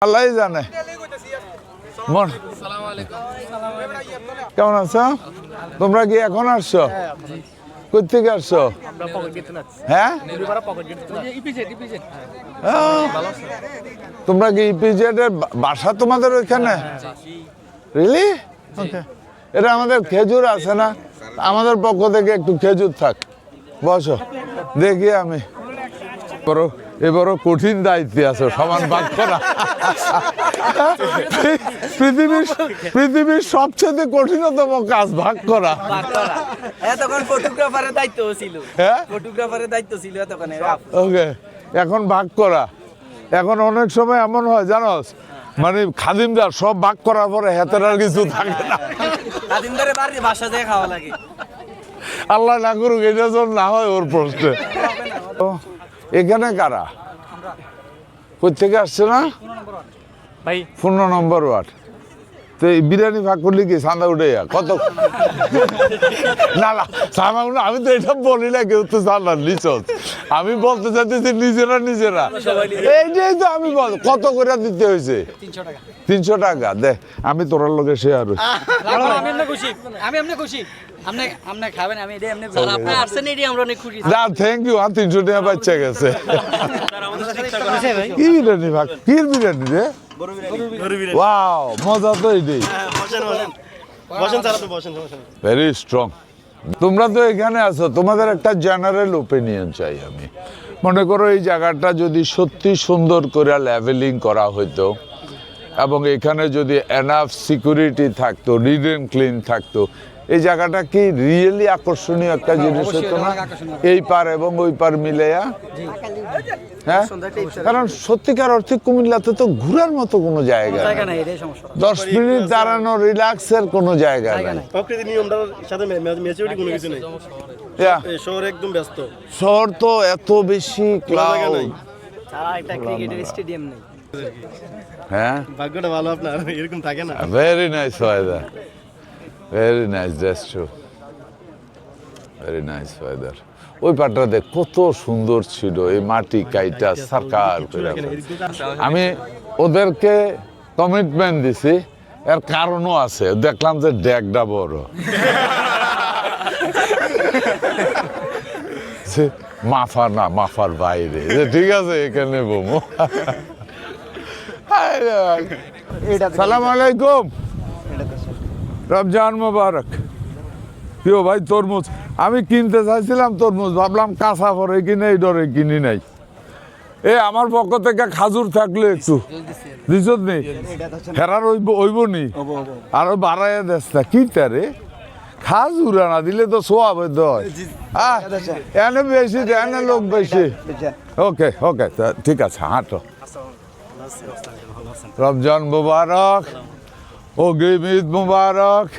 আল্লাহ জানে। কেমন আছো? তোমরা কি এখন আসছো? কোথা থেকে আসছো? হ্যাঁ, তোমরা কি ইপিজেড এর বাসা তোমাদের ওইখানে? রিয়েলি? ওকে। এটা আমাদের খেজুর আছে না, আমাদের পক্ষ থেকে একটু খেজুর থাক। বসো, দেখি আমি এবারও কঠিন দায়িত্বে আছো, সমান ভাগ করা। পৃথিবীর সবচেয়ে কঠিনতম কাজ ভাগ করা। তখন ফটোগ্রাফারের দায়িত্ব ছিল। হ্যাঁ, ফটোগ্রাফারের দায়িত্ব ছিল তখন। ওকে, এখন ভাগ করা। এখন অনেক সময় এমন হয় জানোস, মানে খাদিমদার সব ভাগ করার পরে হাতের আর কিছু থাকে না। খাদিমদারের বাড়ি বাসা যেয়ে খাওয়া লাগে। আল্লাহ না করুক এটা যেন না হয় ওর প্রশ্নে। এখানে কারা কোথেকে আসছে না ভাই? 15 নম্বর ওয়ার্ড। তো এই বিরিয়ানি ভাগ করলে কি চাঁদা উঠে কত? না না, চাঁদা উঠে আমি তো এটা বলি না, কেউ তো চাঁদা নিচ। আমি বলতে চাইতেছি নিজেরা এইটাই তো আমি বল। কত করে দিতে হয়েছে? 300 টাকা। দে, আমি তোরার লোকে শেয়ার। Thank you. 300 টাকা বাচ্চা গেছে। কি বিরিয়ানি ভাগ? কি বিরিয়ানি রে? ওয়াও, মজা তো এইটাই। Very strong. তোমরা তো এখানে আছো, তোমাদের একটা জেনারেল ওপিনিয়ন চাই আমি। মনে করো এই জায়গাটা যদি সত্যি সুন্দর করে লেভেলিং করা হইতো এবং এখানে যদি এনাফ সিকিউরিটি থাকতো, নিট এন্ড ক্লিন থাকতো, এই জায়গাটা কি রিয়েলি আকর্ষণীয় একটা জিনিস হতো না? এই পার এবং ওই পার মিলেয়া। হ্যাঁ, কারণ সত্যিকার অর্থে কুমিল্লাতে তো ঘোরার মতো কোনো জায়গা নেই। 10 মিনিট দাঁড়ানো রিল্যাক্সের কোনো জায়গা নেই। প্রকৃতির নিয়মটার সাথে ম্যাচুরিটি কোনো কিছু নেই। শহর একদম ব্যস্ত। শহর তো এত বেশি ক্লাউড। একটা ক্রিকেটের স্টেডিয়াম নেই। হ্যাঁ, ভাগ্যটা ভালো আপনার, এরকম থাকে না। Very nice weather, very nice, that's true, very nice weather. ওই পাটটা দেখ কত সুন্দর ছিল, এই মাটি কাইটা সরকার করে। আমি ওদেরকে কমিটমেন্ট দিছি, এর কারণও আছে। দেখলাম যে ডেকটা বড়, মাফার বাইরে। ঠিক আছে, এখানে বমু। সালাম আলাইকুম, রমজান মোবারক। প্রিয় ভাই, তরমুজ আমি কিনতে চাইছিলাম, তরমুজ ভাবলাম কাঁচা পরে কিনে এই ডরে কিনি নাই। এ আমার পক্ষ থেকে খাজুর থাকলে একটু দিছত নি, ফেরার ওইব নি, আরো বাড়াইয়া দেস না কি তারে। খাজুর না দিলে তো সোয়াব হইতে হয়। এনে বেশি, এনে লোক বেশি। ওকে ওকে, ঠিক আছে, হাঁটো। রমজান মুবারক, অগ্রিম ঈদ মুবারক।